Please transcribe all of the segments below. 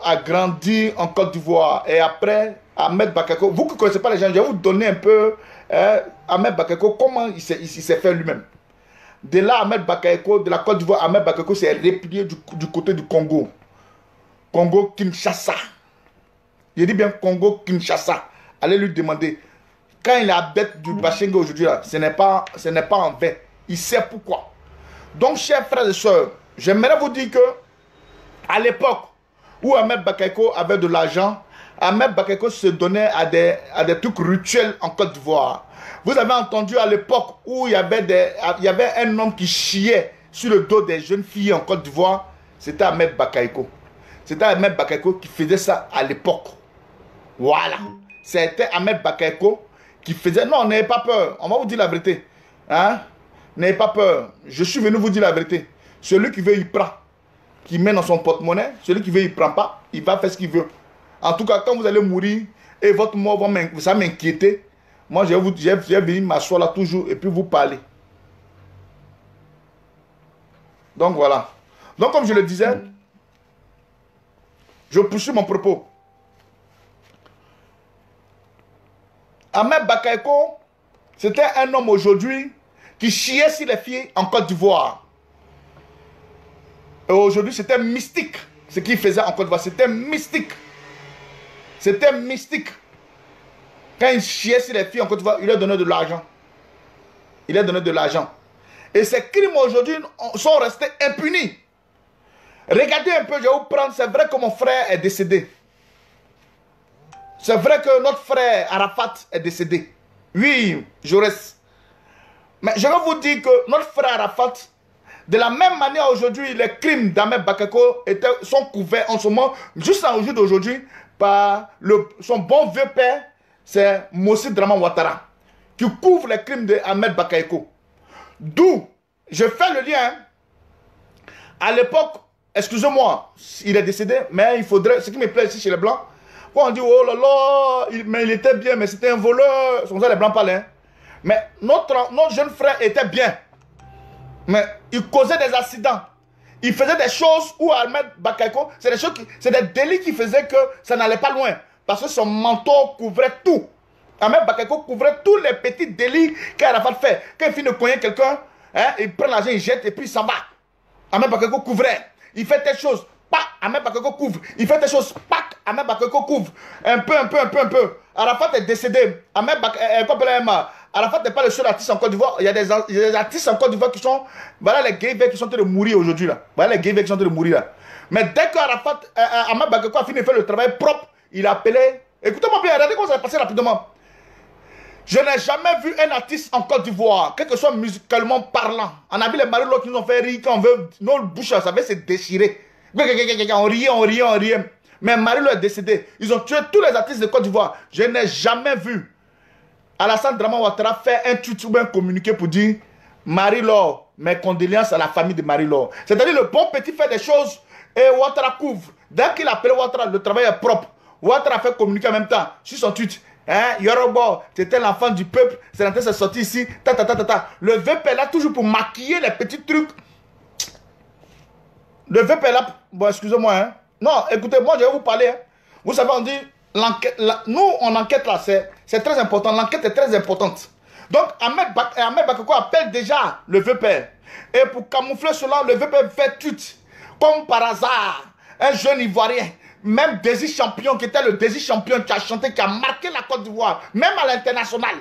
a grandi en Côte d'Ivoire et après Ahmed Bakayoko, vous qui ne connaissez pas les gens, je vais vous donner un peu Ahmed Bakayoko, comment il s'est fait lui-même. De là, Ahmed Bakayoko, de la Côte d'Ivoire, Ahmed Bakayoko s'est replié du côté du Congo. Congo-Kinshasa. Je dis bien Congo-Kinshasa. Allez lui demander. Quand il est à bête du Bachengue aujourd'hui, ce n'est pas en vain. Il sait pourquoi. Donc, chers frères et sœurs, j'aimerais vous dire que à l'époque où Ahmed Bakayoko avait de l'argent, Ahmed Bakayoko se donnait à des trucs rituels en Côte d'Ivoire. Vous avez entendu à l'époque où il y avait un homme qui chiait sur le dos des jeunes filles en Côte d'Ivoire. C'était Ahmed Bakayoko. C'était Ahmed Bakayoko qui faisait ça à l'époque. Voilà. C'était Ahmed Bakayoko qui faisait... Non, n'ayez pas peur. On va vous dire la vérité. Hein? N'ayez pas peur. Je suis venu vous dire la vérité. Celui qui veut, il prend. Qui met dans son porte-monnaie. Celui qui veut, il ne prend pas. Il va faire ce qu'il veut. En tout cas, quand vous allez mourir et votre mort va m'inquiéter, moi, je vais venir m'asseoir là toujours et puis vous parler. Donc, voilà. Donc, comme je le disais, je poursuis mon propos. Ahmed Bakayoko, c'était un homme aujourd'hui qui chiait sur les filles en Côte d'Ivoire. Et aujourd'hui, c'était mystique ce qu'il faisait en Côte d'Ivoire. C'était mystique. C'était mystique. Quand il chiait sur les filles en Côte d'Ivoire, il leur donnait de l'argent. Il leur donnait de l'argent. Et ces crimes aujourd'hui sont restés impunis. Regardez un peu, je vais vous prendre, c'est vrai que mon frère est décédé. C'est vrai que notre frère Arafat est décédé. Oui, je reste. Mais je vais vous dire que notre frère Arafat, de la même manière aujourd'hui, les crimes d'Ahmed Bakayoko sont couverts en ce moment, juste en jour d'aujourd'hui, par son bon vieux père, c'est Mossi Draman Ouattara, qui couvre les crimes d'Ahmed Bakayoko. D'où, je fais le lien, à l'époque, excusez-moi, il est décédé, mais il faudrait, ce qui me plaît ici chez les Blancs, quand on dit, oh là là, mais il était bien, mais c'était un voleur, c'est comme ça les Blancs parlaient. Hein. Mais notre jeune frère était bien. Mais il causait des accidents. Il faisait des choses où Ahmed Bakayoko, c'est des délits qui faisaient que ça n'allait pas loin. Parce que son manteau couvrait tout. Ahmed Bakayoko couvrait tous les petits délits qu'Arafat fait. Quand il finit de cogner quelqu'un, hein, il prend l'argent, il jette et puis il s'en va. Ahmed Bakayoko couvrait. Il fait telle chose. Pac, Ahmed Bakayoko couvre. Il fait telle chose. Pac, Ahmed Bakayoko couvre. Un peu. Arafat est décédé. Arafat n'est pas le seul artiste en Côte d'Ivoire. Il y a des artistes en Côte d'Ivoire qui sont... Voilà les gays qui sont en train de mourir aujourd'hui là. Voilà les gays qui sont en train de mourir là. Mais dès que Ahmed Bakayoko a fini de faire le travail propre, il a appelé... Écoutez-moi bien, regardez comment ça va passer rapidement. Je n'ai jamais vu un artiste en Côte d'Ivoire, quel que soit musicalement parlant. On a vu les Marie-Lo qui nous ont fait rire quand on veut... Nos bouches, ça veut se déchirer. On riait. Mais Marie-Lo est décédé. Ils ont tué tous les artistes de Côte d'Ivoire. Je n'ai jamais vu Alassane Draman Ouattara fait un tweet ou un communiqué pour dire Marie-Lo, mes condoléances à la famille de Marie-Lo. C'est-à-dire le bon petit fait des choses et Ouattara couvre. Dès qu'il appelle Ouattara, le travail est propre. Ouattara fait communiquer en même temps sur son tweet. Hein, Yorobo, c'était l'enfant du peuple, c'est en train de se sortir ici. Le VP est là toujours pour maquiller les petits trucs. Le VP est là. Bon, excusez-moi. Hein. Non, écoutez, moi je vais vous parler. Hein. Vous savez, on dit. Nous, on enquête là, c'est très important. L'enquête est très importante. Donc, Ahmed Bakayoko appelle déjà le vieux père. Et pour camoufler cela, le vieux père fait tout. Comme par hasard, un jeune Ivoirien, même Désir Champion, qui était le Désir Champion, qui a chanté, qui a marqué la Côte d'Ivoire, même à l'international.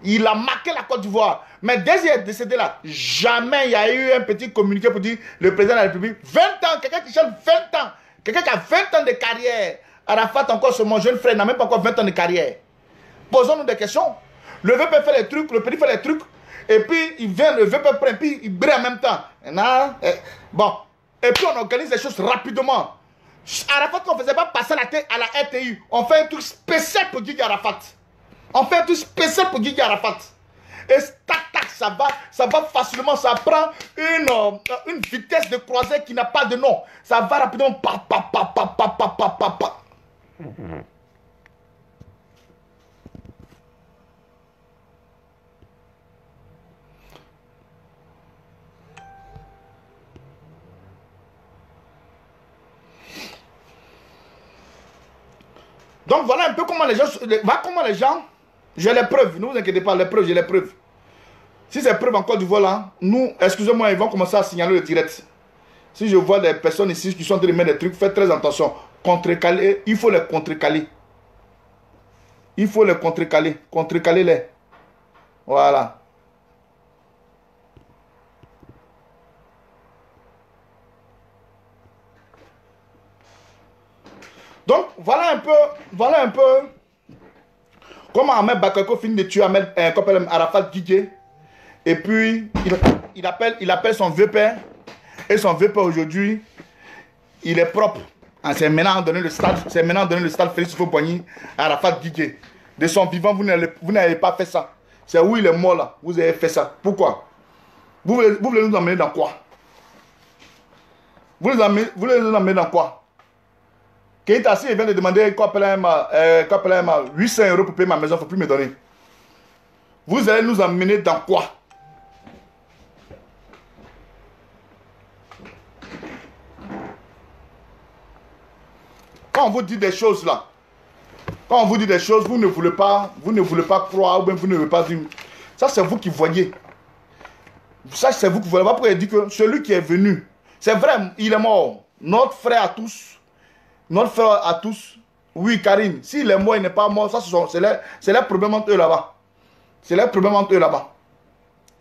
Il a marqué la Côte d'Ivoire. Mais dès qu'il est décédé là, jamais il y a eu un petit communiqué pour dire le président de la République, 20 ans, quelqu'un qui chante 20 ans, quelqu'un qui a 20 ans de carrière. Arafat, encore ce mon jeune frère, n'a même pas encore 20 ans de carrière. Posons-nous des questions. Le VP fait les trucs, le petit fait les trucs, et puis il vient, le VP prend, puis il brille en même temps. Bon, et puis on organise les choses rapidement. Arafat, on ne faisait pas passer la tête à la RTI. On fait un truc spécial pour Guigui Arafat. On fait un truc spécial pour Guigui Arafat. Et tac, ça va facilement, ça prend une vitesse de croisée qui n'a pas de nom. Ça va rapidement, pa. Donc voilà un peu comment les gens... comment les gens... J'ai les preuves, ne vous inquiétez pas, les preuves, j'ai les preuves. Si c'est preuve en Côte d'Ivoire là, nous, excusez-moi, ils vont commencer à signaler le direct. Si je vois des personnes ici qui sont en train de mettre des trucs, faites très attention. Contrecaler, il faut les contrecaler. Il faut les contrecaler. Contrecaler-les. Voilà. Donc, voilà un peu comment Ahmed Bakayoko finit de tuer Arafat Guigué. Et puis, il appelle son vieux père. Et son vieux père aujourd'hui, il est propre. C'est maintenant donné le stade Félix Houphouët-Boigny à Arafat Guigué. De son vivant, vous n'avez pas fait ça. C'est où il est mort là, vous avez fait ça. Pourquoi? Vous voulez nous emmener dans quoi? Vous voulez nous emmener dans quoi? Keita, si il vient de demander 800 € pour payer ma maison, il ne faut plus me donner. Vous allez nous emmener dans quoi? Quand on vous dit des choses là, quand on vous dit des choses, vous ne voulez pas croire, ou bien vous ne voulez pas dire. Ça, c'est vous qui voyez. Ça, c'est vous qui voyez. Pourquoi il dit que celui qui est venu, c'est vrai, il est mort. Notre frère à tous, oui, Karine, s'il est mort, il n'est pas mort, ça, c'est les problèmes entre eux là-bas. C'est les problèmes entre eux là-bas.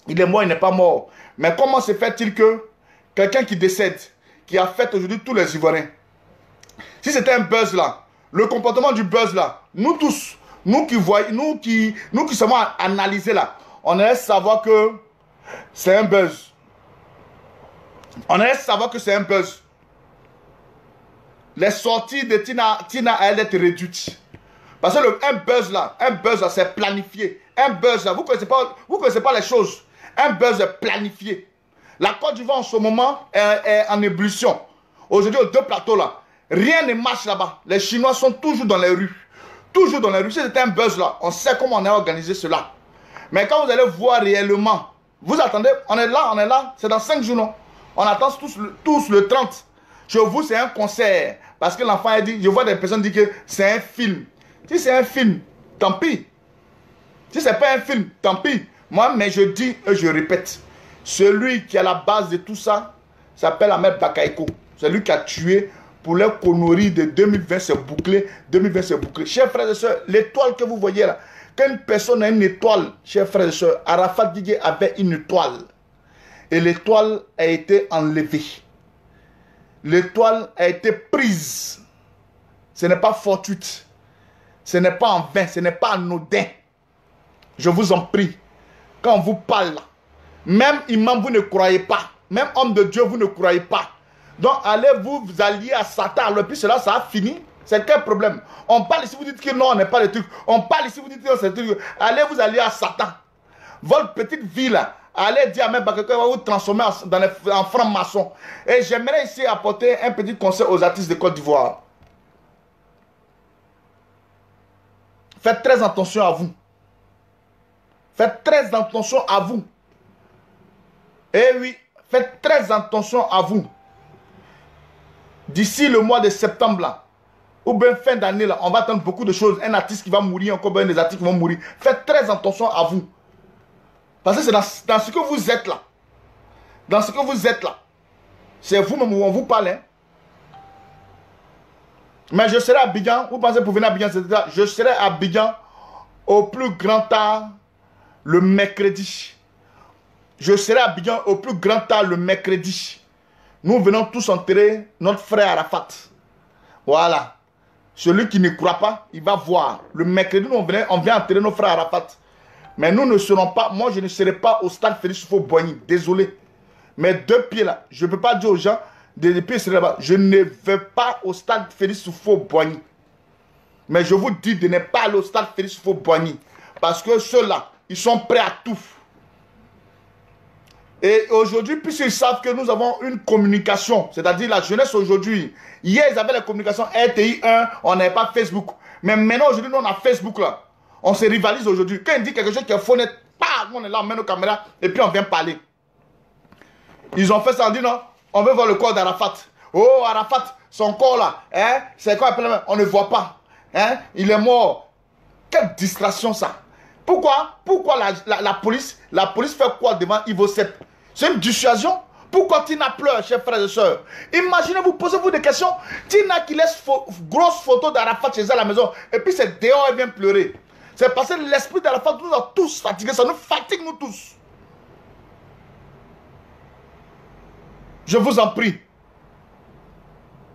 Il est mort, il n'est pas mort. Mais comment se fait-il que quelqu'un qui décède, qui a fait aujourd'hui tous les Ivoiriens, si c'était un buzz là, le comportement du buzz là, nous tous, nous qui savons analyser là, on allait savoir que c'est un buzz. On allait savoir que c'est un buzz. Les sorties de Tina allaient être réduites. Parce que un buzz là, c'est planifié. Un buzz là, vous ne connaissez pas les choses. Un buzz est planifié. La Côte d'Ivoire en ce moment est en ébullition. Aujourd'hui, aux deux plateaux là, rien ne marche là-bas. Les Chinois sont toujours dans les rues. Toujours dans les rues. Si c'était un buzz là, on sait comment on a organisé cela. Mais quand vous allez voir réellement, vous attendez, on est là, c'est dans 5 jours, non? On attend tous le 30. Chez vous, c'est un concert. Parce que l'enfant a dit, je vois des personnes dire que c'est un film. Si c'est un film, tant pis. Si c'est pas un film, tant pis. Moi, mais je dis et je répète, celui qui est à la base de tout ça, s'appelle Ahmed Bakayoko. C'est lui qui a tué pour les conneries de 2020, c'est bouclé. 2020, c'est bouclé. Chers frères et sœurs, l'étoile que vous voyez là, quand une personne a une étoile, chers frères et sœurs, Arafat Guigué avait une étoile. Et l'étoile a été enlevée. L'étoile a été prise. Ce n'est pas fortuite. Ce n'est pas en vain. Ce n'est pas anodin. Je vous en prie. Quand on vous parle, même imam, vous ne croyez pas. Même homme de Dieu, vous ne croyez pas. Donc, allez vous allier à Satan. Et puis cela, ça a fini. C'est quel problème? On parle ici, vous dites que non, on n'est pas le truc. On parle ici, vous dites que c'est le truc. Allez vous allier à Satan. Votre petite vie là, allez dire à Ahmed Bakayoko va vous transformer en franc-maçon. Et j'aimerais ici apporter un petit conseil aux artistes de Côte d'Ivoire. Faites très attention à vous. Faites très attention à vous. Eh oui, faites très attention à vous. D'ici le mois de septembre là, ou bien fin d'année là, on va attendre beaucoup de choses. Un artiste qui va mourir, encore bien des artistes qui vont mourir. Faites très attention à vous. Parce que c'est dans ce que vous êtes là. Dans ce que vous êtes là. C'est vous-même où on vous parle. Hein? Mais je serai à Abidjan. Vous pensez pour venir à Abidjan, etc. Je serai à Abidjan au plus grand tard le mercredi. Je serai à Abidjan au plus grand tard le mercredi. Nous venons tous enterrer notre frère Arafat. Voilà. Celui qui ne croit pas, il va voir. Le mercredi, nous, on vient enterrer nos frères Arafat. Mais nous ne serons pas, moi je ne serai pas au stade Félix Houphouët-Boigny. Désolé. Mes deux pieds là, je ne peux pas dire aux gens, des pieds seraient là-bas. Je ne vais pas au stade Félix Houphouët-Boigny. Mais je vous dis de ne pas aller au stade Félix Houphouët-Boigny. Parce que ceux-là, ils sont prêts à tout. Et aujourd'hui, puisqu'ils savent que nous avons une communication, c'est-à-dire la jeunesse aujourd'hui, hier ils avaient la communication RTI 1, on n'avait pas Facebook. Mais maintenant aujourd'hui, nous on a Facebook là. On se rivalise aujourd'hui. Quand il dit quelque chose qui est faux net, on est là, on met nos caméras et puis on vient parler. Ils ont fait ça, on dit non, on veut voir le corps d'Arafat. Oh, Arafat, son corps là, hein, c'est quoi? On ne voit pas. Hein? Il est mort. Quelle distraction ça. Pourquoi la police fait quoi devant Ivo Sepp? C'est une dissuasion. Pourquoi Tina pleure, chers frères et sœurs? Imaginez-vous, posez-vous des questions. Tina qui laisse grosse photo d'Arafat chez elle à la maison, et puis c'est dehors, elle vient pleurer. C'est parce que l'esprit d'Arafat nous a tous fatigués, ça nous fatigue nous tous. Je vous en prie.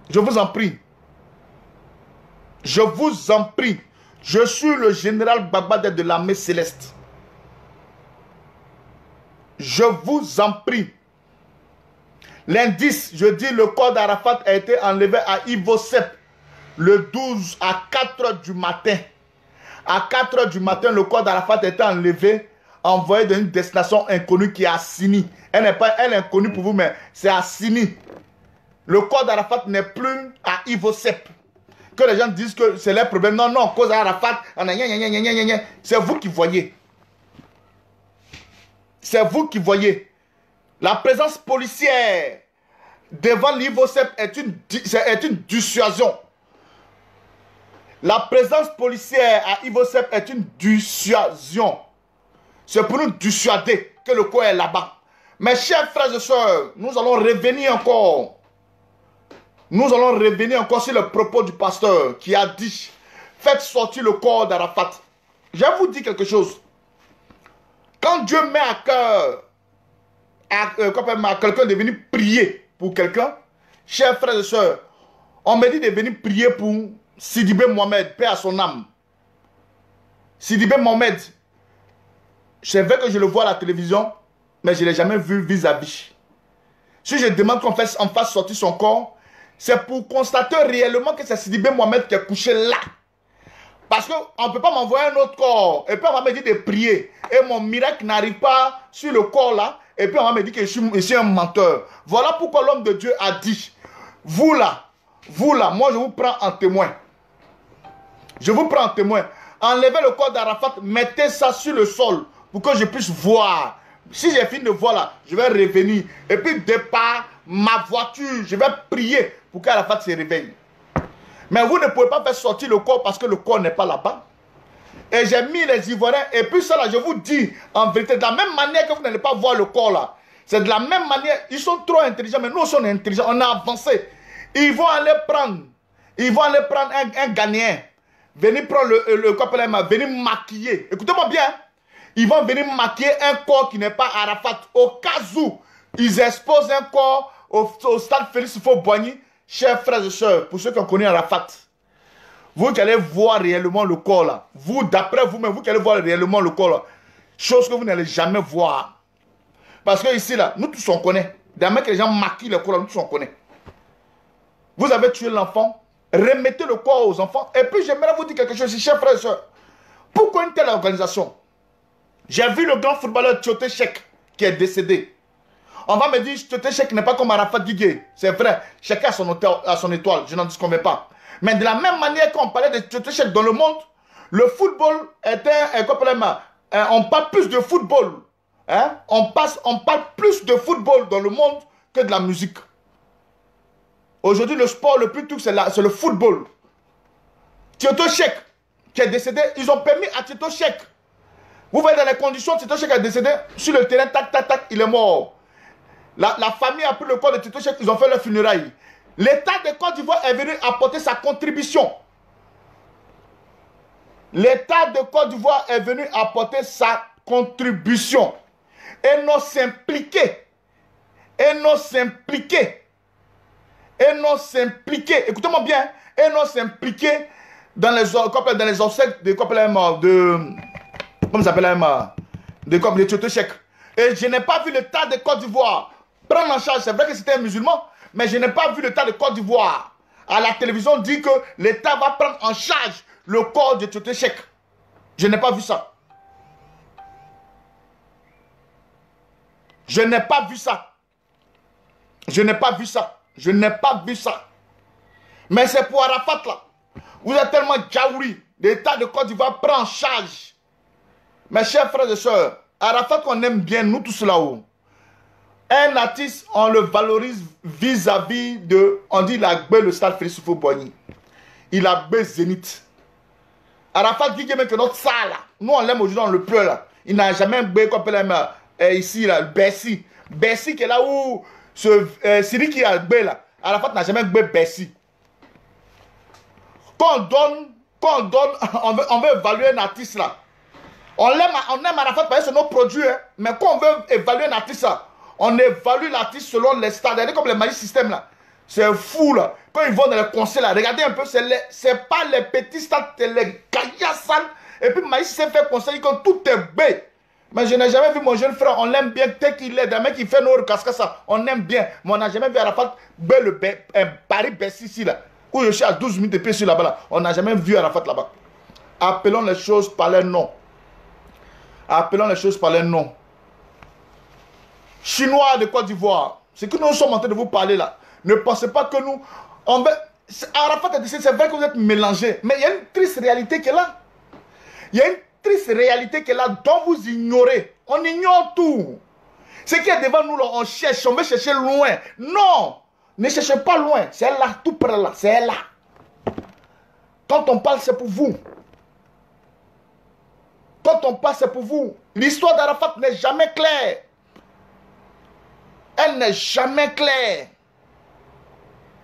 Je vous en prie. Je vous en prie. Je suis le général Babadé de l'armée céleste. Je vous en prie. L'indice, je dis, le corps d'Arafat a été enlevé à Ivo Sepp le 12 à 4 h du matin. À 4 h du matin, le corps d'Arafat a été enlevé, envoyé dans une destination inconnue qui est à Sini. Elle est inconnue pour vous, mais c'est à Sini. Le corps d'Arafat n'est plus à Ivo Sepp. Que les gens disent que c'est leur problème. Non, non, cause d'Arafat, c'est vous qui voyez. C'est vous qui voyez. La présence policière devant l'Ivo Sepp est une dissuasion. La présence policière à Ivo Sepp est une dissuasion. C'est pour nous dissuader que le corps est là-bas. Mes chers frères et sœurs, nous allons revenir encore. Nous allons revenir encore sur le propos du pasteur qui a dit « Faites sortir le corps d'Arafat ». Je vous dis quelque chose. Quand Dieu met à cœur à quelqu'un de venir prier pour quelqu'un, chers frères et sœurs, on me dit de venir prier pour Sidibé Mohamed, paix à son âme. Sidibé Mohamed, c'est vrai que je le vois à la télévision, mais je ne l'ai jamais vu vis-à-vis. Si je demande qu'on fasse sortir son corps, c'est pour constater réellement que c'est Sidibé Mohamed qui est couché là. Parce qu'on ne peut pas m'envoyer un autre corps. Et puis on va me dire de prier. Et mon miracle n'arrive pas sur le corps là. Et puis on va me dire que je suis un menteur. Voilà pourquoi l'homme de Dieu a dit, vous là, moi je vous prends en témoin. Je vous prends en témoin. Enlevez le corps d'Arafat, mettez ça sur le sol pour que je puisse voir. Si j'ai fini de voir là, je vais revenir. Et puis de par ma voiture, je vais prier pour qu'Arafat se réveille. Mais vous ne pouvez pas faire sortir le corps parce que le corps n'est pas là-bas. Et j'ai mis les Ivoiriens. Et puis ça là, je vous dis, en vérité, de la même manière que vous n'allez pas voir le corps là. C'est de la même manière. Ils sont trop intelligents, mais nous aussi on est intelligents. On a avancé. Ils vont aller prendre un Ghanéen. Venir prendre le corps, venir maquiller. Écoutez-moi bien. Ils vont venir maquiller un corps qui n'est pas Arafat. Au cas où ils exposent un corps au stade Félix Houphouët-Boigny. Chers frères et sœurs, pour ceux qui ont connu Arafat, vous qui allez voir réellement le corps là, vous, d'après vous-même, vous qui allez voir réellement le corps là, chose que vous n'allez jamais voir. Parce que ici là, nous tous on connaît. D'ailleurs que les gens maquillent le corps là, nous tous on connaît. Vous avez tué l'enfant, remettez le corps aux enfants. Et puis j'aimerais vous dire quelque chose ici, chers frères et sœurs. Pourquoi une telle organisation? J'ai vu le grand footballeur Tioté Cheick qui est décédé. On va me dire, Tioté Cheick n'est pas comme Arafat Guigué. C'est vrai, chacun a son étoile, je n'en disconviens pas. Mais de la même manière qu'on parlait de Tioté Cheick dans le monde, le football est on parle plus de football. Hein? On parle plus de football dans le monde que de la musique. Aujourd'hui, le sport le plus tout, c'est le football. Tioté Cheick, qui est décédé, ils ont permis à Tioté Cheick. Vous voyez dans les conditions, Tioté Cheick est décédé, sur le terrain, tac, tac, tac, il est mort. La famille a pris le corps de Tioté Cheick, ils ont fait leur funérailles. L'État de Côte d'Ivoire est venu apporter sa contribution. L'État de Côte d'Ivoire est venu apporter sa contribution. Et non s'impliquer. Et non s'impliquer. Et non s'impliquer. Écoutez-moi bien. Et non s'impliquer dans les obsèques de comment ça s'appelle de Tioté Cheick. Et je n'ai pas vu l'État de Côte d'Ivoire prendre en charge. C'est vrai que c'était un musulman, mais je n'ai pas vu l'État de Côte d'Ivoire à la télévision dire que l'État va prendre en charge le corps de Tioté Cheick. Je n'ai pas vu ça. Je n'ai pas vu ça. Je n'ai pas vu ça. Je n'ai pas vu ça. Mais c'est pour Arafat là. Vous êtes tellement jaouri. L'État de Côte d'Ivoire prend en charge. Mes chers frères et sœurs, Arafat qu'on aime bien, nous tous là-haut. Un artiste, on le valorise vis-à-vis de... On dit il a gbé le stade Félix Houphouët-Boigny. Il a gbé Zénith. Arafat dit que notre ça là, nous on l'aime aujourd'hui, on le pleure là. Il n'a jamais bé comme ici là, Bessie. Bessie qui est là où ce Syrie qui a bé là. Arafat n'a jamais bé Bessie. Quand on donne, on veut évaluer un artiste là. On aime Arafat parce que c'est notre produit, hein. Mais quand on veut évaluer un artiste là, on évalue l'artiste selon les stades. Regardez comme les Magic System là. C'est fou là. Quand ils vont dans les concerts là, regardez un peu, c'est pas les petits stades, c'est les gaillards. Et puis Magic System fait concert, quand tout est bé. Mais je n'ai jamais vu mon jeune frère, on l'aime bien tel qu'il est. D'un mec qui fait nos cascades, ça, on aime bien. Mais on n'a jamais vu Arafat Paris-Bessie ici là. Où je suis à 12 minutes de pied sur là-bas là. On n'a jamais vu Arafat là-bas. Appelons les choses par leur nom. Appelons les choses par leur nom. Chinois de Côte d'Ivoire, ce que nous sommes en train de vous parler là, ne pensez pas que nous... Arafat a dit, c'est vrai que vous êtes mélangés, mais il y a une triste réalité qui est là. Il y a une triste réalité qui est là, dont vous ignorez. On ignore tout. Ce qui est devant nous, là, on cherche, on veut chercher loin. Non, ne cherchez pas loin, c'est là, tout près là, c'est là. Quand on parle, c'est pour vous. Quand on parle, c'est pour vous. L'histoire d'Arafat n'est jamais claire. Elle n'est jamais claire.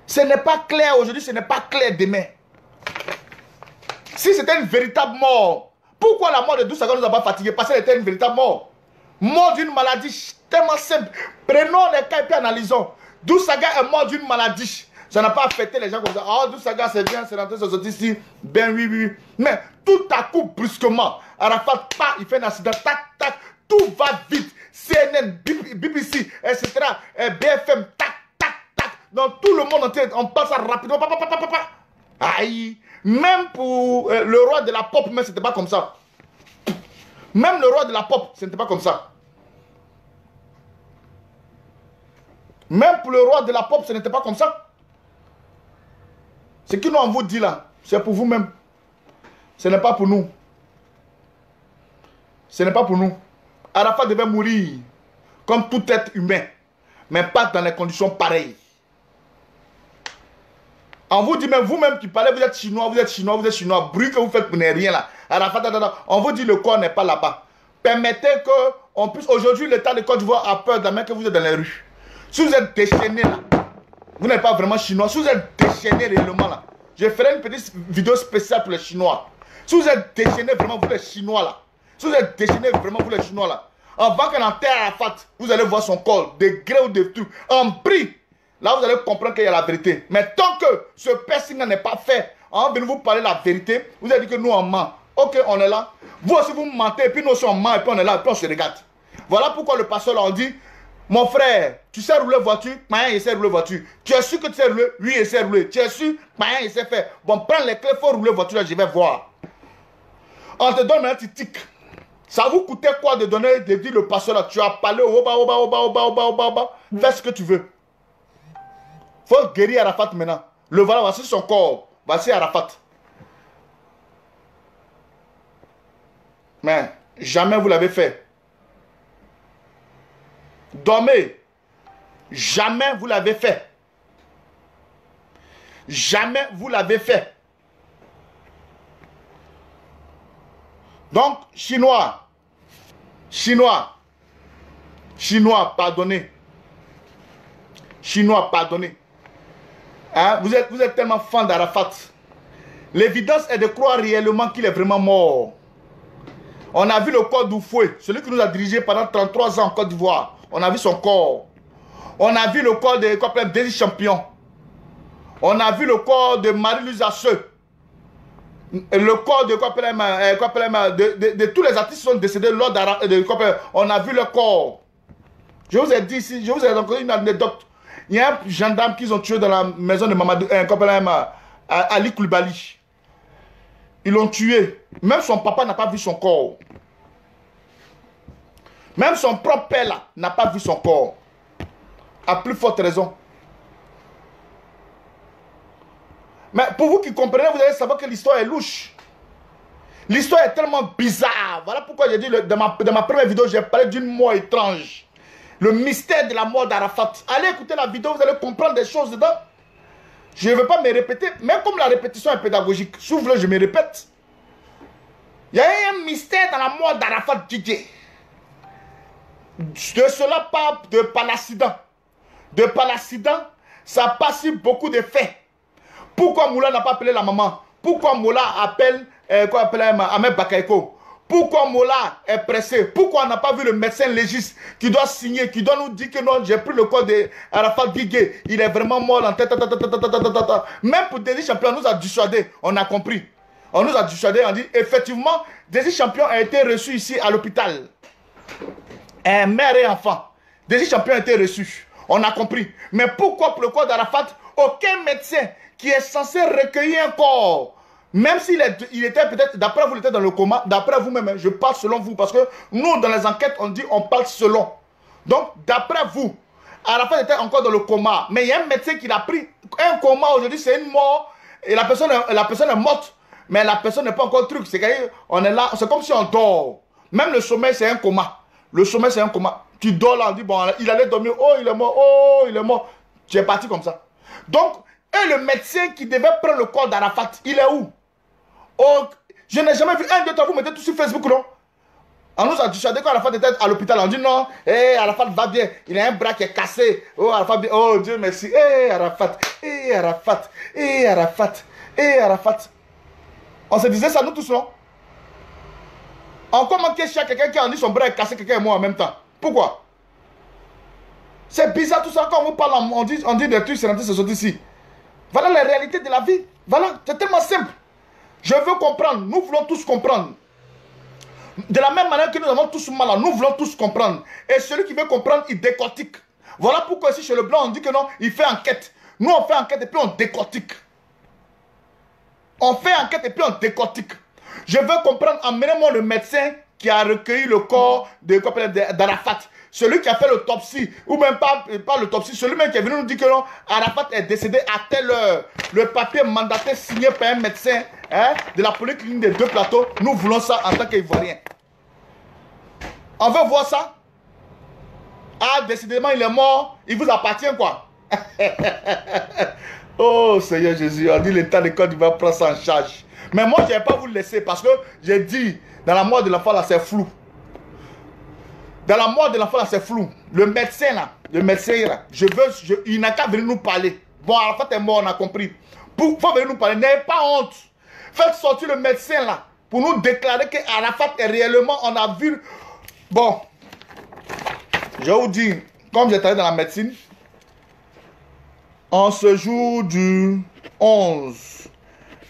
Ce n'est pas clair aujourd'hui, ce n'est pas clair demain. Si c'était une véritable mort, pourquoi la mort de Dousaga nous a pas fatigués? Parce qu'elle était une véritable mort. Mort d'une maladie tellement simple. Prenons les cas et puis analysons. Dousaga est mort d'une maladie. Ça n'a pas affecté les gens comme ça. Ah, Dousaga c'est bien, c'est rentré, c'est sorti ici. Ben oui, oui. Mais tout à coup, brusquement, Arafat, il fait un accident, tac, tac, tout va vite. CNN, BBC, etc. BFM, tac, tac, tac. Dans tout le monde entier, on passe ça rapidement. Aïe. Même pour le roi de la pop, mais ce n'était pas comme ça. Même le roi de la pop, ce n'était pas comme ça. Même pour le roi de la pop, ce n'était pas comme ça. Ce que nous on vous dit là, c'est pour vous-même. Ce n'est pas pour nous. Ce n'est pas pour nous. Arafat devait mourir comme tout être humain, mais pas dans les conditions pareilles. On vous dit, même vous-même qui parlez, vous êtes chinois, vous êtes chinois, vous êtes chinois, bruit que vous faites, vous n'êtes rien là. Arafat, on vous dit le corps n'est pas là-bas. Permettez qu'on puisse. Aujourd'hui, l'État de Côte d'Ivoire a peur d'un que vous êtes dans les rues. Si vous êtes déchaîné là, vous n'êtes pas vraiment chinois. Si vous êtes déchaîné réellement là, je ferai une petite vidéo spéciale pour les Chinois. Si vous êtes déchaîné vraiment, vous les Chinois là. Si vous êtes déchaîné vraiment, vous les Chinois là. Avant qu'on enterre Arafat, vous allez voir son corps, de gré ou de trucs, en prix. Là, vous allez comprendre qu'il y a la vérité. Mais tant que ce piercing n'est pas fait, on va vous parler la vérité, vous allez dire que nous, on ment. Ok, on est là. Vous aussi, vous mentez, et puis nous aussi, on ment, et puis on est là, et puis on se regarde. Voilà pourquoi le pasteur leur dit, mon frère, tu sais rouler voiture, il sait rouler voiture. Tu es sûr que tu sais rouler? Oui, il sait rouler. Tu es sûr? Il sait faire. Bon, prends les clés, il faut rouler voiture, là, je vais voir. On te donne un petit tic. Ça vous coûtait quoi de donner, de dire le pasteur là, tu as parlé au bas, fais ce que tu veux. Faut guérir Arafat maintenant. Le voilà, voici son corps. Voici Arafat. Mais jamais vous l'avez fait. Dormez. Jamais vous l'avez fait. Jamais vous l'avez fait. Donc, Chinois, pardonnez. Chinois, pardonnez. Hein? Vous êtes tellement fan d'Arafat. L'évidence est de croire réellement qu'il est vraiment mort. On a vu le corps d'Oufoué, celui qui nous a dirigé pendant 33 ans en Côte d'Ivoire. On a vu son corps. On a vu le corps de Désir Champion. On a vu le corps de Marie-Louise Asseux. Le corps de tous les artistes qui sont décédés lors on a vu le corps. Je vous ai dit ici, je vous ai donné une anecdote. Il y a un gendarme qu'ils ont tué dans la maison de Mamadou, Ali Koulibaly. Ils l'ont tué. Même son papa n'a pas vu son corps. Même son propre père là n'a pas vu son corps. À plus forte raison. Mais pour vous qui comprenez, vous allez savoir que l'histoire est louche. L'histoire est tellement bizarre. Voilà pourquoi j'ai dit dans ma première vidéo, j'ai parlé d'une mort étrange. Le mystère de la mort d'Arafat. Allez écouter la vidéo, vous allez comprendre des choses dedans. Je ne veux pas me répéter, même comme la répétition est pédagogique. S'ouvre, je me répète. Il y a un mystère dans la mort d'Arafat Didier. De cela part par l'accident. Par l'accident, ça passe sur beaucoup de faits. Pourquoi Moula n'a pas appelé la maman? Pourquoi Moula appelle Ahmed Bakayoko? Pourquoi Moula est pressé? Pourquoi on n'a pas vu le médecin légiste qui doit signer, qui doit nous dire que non, j'ai pris le corps d'Arafat Didier, il est vraiment mort en tête. Même pour Désir Champion, on nous a dissuadé, on a compris. On nous a dissuadé, on dit effectivement, Désir Champion a été reçu ici à l'hôpital. Mère et enfant. Désir Champion a été reçu. On a compris. Mais pourquoi pour le corps d'Arafat, aucun médecin qui est censé recueillir un corps, même s'il était peut-être, d'après vous, il était dans le coma, d'après vous-même, je parle selon vous, parce que nous, dans les enquêtes, on dit, on parle selon. Donc, d'après vous, Arafat était encore dans le coma, mais il y a un médecin qui l'a pris. Un coma aujourd'hui, c'est une mort, et la personne est morte, mais la personne n'est pas encore truc. C'est qu'on est là, c'est comme si on dort. Même le sommeil, c'est un coma. Le sommeil, c'est un coma. Tu dors là, on dit, bon, il allait dormir, oh, il est mort, oh, il est mort. Tu es parti comme ça. Donc, et le médecin qui devait prendre le corps d'Arafat, il est où? Oh, je n'ai jamais vu un de vous mettez tout sur Facebook, non? On nous a dit, quand Arafat était à l'hôpital, on dit non, Arafat va bien, il a un bras qui est cassé. Oh, Arafat, oh Dieu merci, Arafat, Arafat, Arafat, Arafat. On se disait ça, nous tous, non? Encore manqué chez quelqu'un qui a dit son bras est cassé, quelqu'un et moi en même temps. Pourquoi? C'est bizarre tout ça, quand on vous parle, on dit des trucs, c'est sorti ici. Voilà la réalité de la vie. Voilà, c'est tellement simple. Je veux comprendre, nous voulons tous comprendre. De la même manière que nous avons tous mal, nous voulons tous comprendre. Et celui qui veut comprendre, il décortique. Voilà pourquoi ici chez le blanc, on dit que non, il fait enquête. Nous, on fait enquête et puis on décortique. On fait enquête et puis on décortique. Je veux comprendre, emmenez-moi le médecin qui a recueilli le corps d'Arafat. Celui qui a fait l'autopsie, ou même pas l'autopsie, celui même qui est venu nous dire que non, Arafat est décédé à telle heure. Le papier mandaté signé par un médecin de la polyclinique des deux plateaux. Nous voulons ça en tant qu'Ivoiriens. On veut voir ça. Ah, décidément, il est mort. Il vous appartient quoi? Oh Seigneur Jésus, on dit l'État de Côte d'Ivoire prend ça en charge. Mais moi, je ne vais pas vous laisser parce que j'ai dit, dans la mort de l'enfant là, c'est flou. Dans la mort de l'enfant là, c'est flou. Le médecin là, il n'a qu'à venir nous parler. Bon, Arafat est mort, on a compris. Il faut venir nous parler, n'ayez pas honte. Faites sortir le médecin là, pour nous déclarer que Arafat est réellement, on a vu. Bon, je vous dis, comme j'ai travaillé dans la médecine, en ce jour du 11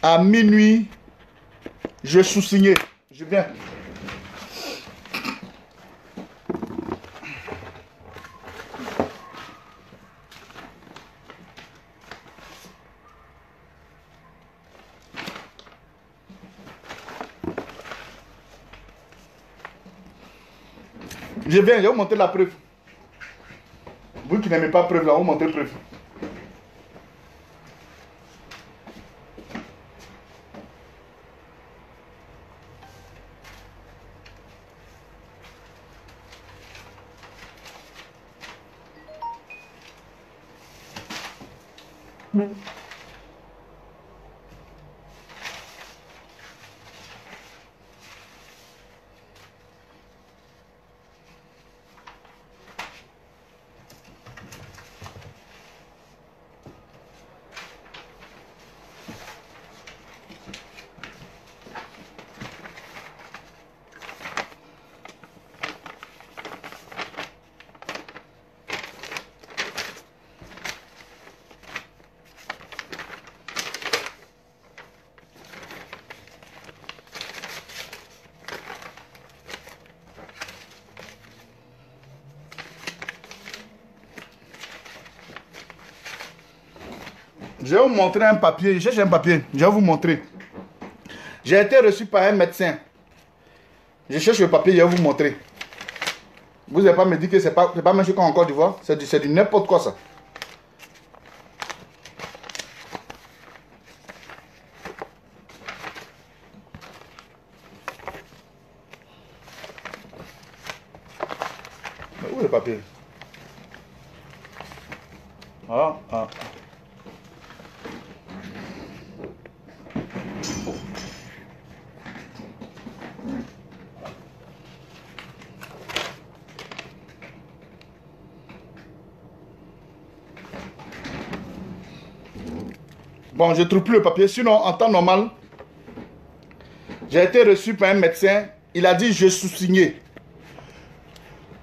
à minuit, je suis signé. Je viens. Je viens, je vais vous montrer la preuve. Vous qui n'aimez pas preuve, là, on vous montre la preuve. Je vais vous montrer un papier. Je cherche un papier. Je vais vous montrer. J'ai été reçu par un médecin. Je cherche le papier. Je vais vous montrer. Vous n'allez pas me dire que c'est pas même chose qu'en Côte d'Ivoire. C'est du n'importe quoi ça. Mais où est le papier? Ah. Bon, je ne trouve plus le papier. Sinon, en temps normal, j'ai été reçu par un médecin. Il a dit, je suis signé.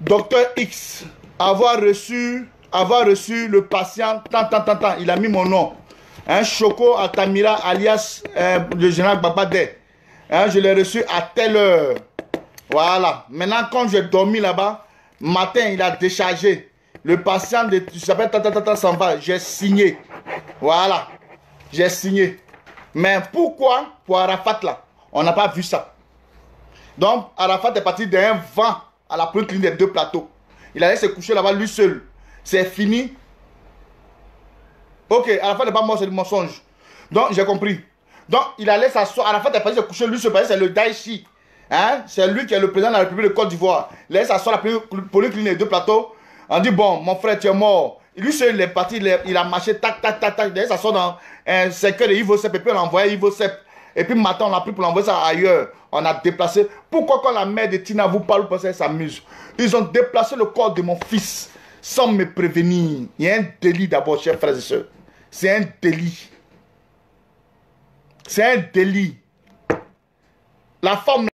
Docteur X, avoir reçu le patient, tant. Il a mis mon nom. Choco Altamira, alias le général Babadé. Je l'ai reçu à telle heure. Voilà. Maintenant, quand j'ai dormi là-bas, matin, il a déchargé. Le patient, tu s'appelle s'en va. J'ai signé. Voilà. J'ai signé. Mais pourquoi pour Arafat là? On n'a pas vu ça. Donc, Arafat est parti d'un vent à la première clinique des 2 plateaux. Il allait se coucher là-bas lui seul. C'est fini. Ok, Arafat n'est pas mort, c'est du mensonge. Donc, j'ai compris. Donc, il allait s'asseoir. Arafat est parti se coucher lui seul. C'est le Daïchi. C'est lui qui est le président de la République de Côte d'Ivoire. Il allait s'asseoir à la première clinique des 2 plateaux. On dit, bon, mon frère, tu es mort. Lui seul, il est parti. Il a marché, tac. Il allait s'asseoir dans un cercueil de Ivo Sepp. Et puis, on a envoyé Ivo Sepp. Et puis maintenant, on l'a pris pour l'envoyer ça ailleurs. On a déplacé. Pourquoi quand la mère de Tina vous parle, parce qu'elle s'amuse? Ils ont déplacé le corps de mon fils sans me prévenir. Il y a un délit d'abord, chers frères et sœurs. C'est un délit. C'est un délit. La femme